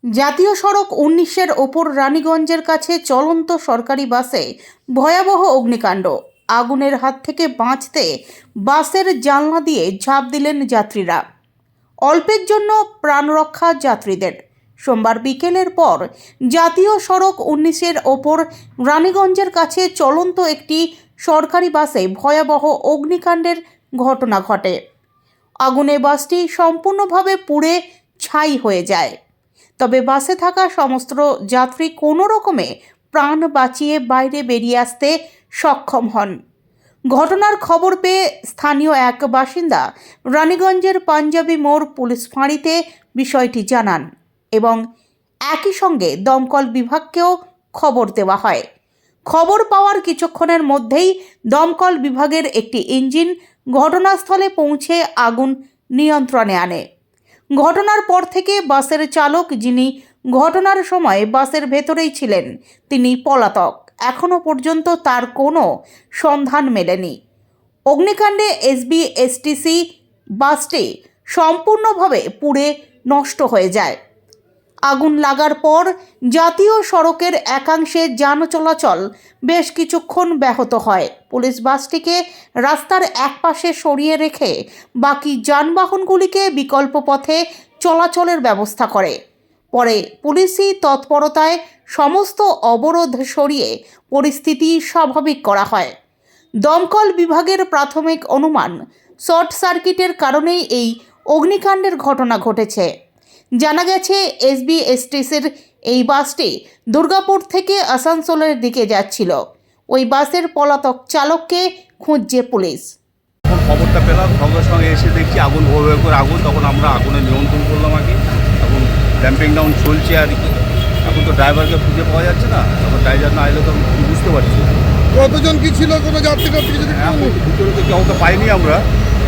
জাতীয় সড়ক ১৯-এর ওপর রানীগঞ্জের কাছে চলন্ত সরকারি বাসে ভয়াবহ অগ্নিকাণ্ড। আগুনের হাত থেকে বাঁচতে বাসের জানলা দিয়ে ঝাঁপ দিলেন যাত্রীরা। অল্পের জন্য প্রাণরক্ষা যাত্রীদের। সোমবার বিকেলের পর জাতীয় সড়ক ১৯-এর ওপর রানীগঞ্জের কাছে চলন্ত একটি সরকারি বাসে ভয়াবহ অগ্নিকাণ্ডের ঘটনা ঘটে। আগুনে বাসটি সম্পূর্ণভাবে পুড়ে ছাই হয়ে যায়। তবে বাসে থাকা সমস্ত যাত্রী কোনো রকমে প্রাণ বাঁচিয়ে বাইরে বেরিয়ে আসতে সক্ষম হন। ঘটনার খবর পেয়ে স্থানীয় এক বাসিন্দা রানীগঞ্জের পাঞ্জাবি মোড় পুলিশ ফাঁড়িতে বিষয়টি জানান এবং একই সঙ্গে দমকল বিভাগকেও খবর দেওয়া হয়। খবর পাওয়ার কিছুক্ষণের মধ্যেই দমকল বিভাগের একটি ইঞ্জিন ঘটনাস্থলে পৌঁছে আগুন নিয়ন্ত্রণে আনে। ঘটনার পর থেকে বাসের চালক, যিনি ঘটনার সময় বাসের ভেতরেই ছিলেন, তিনি পলাতক। এখনও পর্যন্ত তার কোনো সন্ধান মেলেনি। অগ্নিকাণ্ডে এসবি-এসটিসি বাসটি সম্পূর্ণভাবে পুড়ে নষ্ট হয়ে যায়। আগুন লাগার পর জাতীয় সড়কের একাংশে যান চলাচল বেশ কিছুক্ষণ ব্যাহত হয়। পুলিশ বাসটিকে রাস্তার একপাশে সরিয়ে রেখে বাকি যানবাহনগুলিকে বিকল্প পথে চলাচলের ব্যবস্থা করে। পরে পুলিশি তৎপরতায় সমস্ত অবরোধ সরিয়ে পরিস্থিতি স্বাভাবিক করা হয়। দমকল বিভাগের প্রাথমিক অনুমান, শর্ট সার্কিটের কারণেই এই অগ্নিকাণ্ডের ঘটনা ঘটেছে। জানা গেছে, এসবি-এসটিসির এই বাসটি দুর্গাপুর থেকে আসানসোলের দিকে যাচ্ছিল। ওই বাসের পলাতক চালককে খুঁজছে পুলিশ। খবরটা পেলাম, সঙ্গে সঙ্গে এসে দেখছি আগুন ভোর করে আগুন। তখন আমরা আগুনে নিয়ন্ত্রণ করলাম আগে। এখন ড্যাম্পিং ডাউন চলছে আর কি। এখন তো ড্রাইভারকে খুঁজে পাওয়া যাচ্ছে না। এখন ড্রাইভার না এলে তো আমি বুঝতে পারছি। কতজন কি ছিল, কোনো যাত্রী যদি ভিতরে তো কাউকে পাইনি আমরা।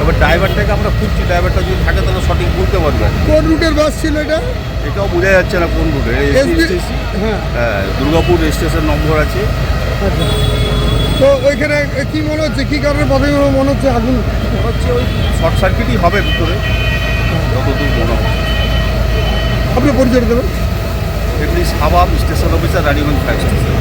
এবার ড্রাইভারটাকে আমরা খুঁজছি। ড্রাইভারটা যদি থাকে তাহলে সঠিক বলতে পারবে। কোন রুটের বাস ছিল এটা? এটাও বোঝা যাচ্ছে না কোন রুটে। হ্যাঁ, দুর্গাপুর স্টেশন নম্বর আছে। আচ্ছা, তো ওইখানে কি মনে হচ্ছে, কী কারণে প্রথমে মনে হচ্ছে আগুন? মনে হচ্ছে ওই শর্ট সার্কিটই হবে ভিতরে, যতদূর মনে হয়। আপনি পরিচয় দেবেন? এমনি Sabab station officer, Raniganj fire station.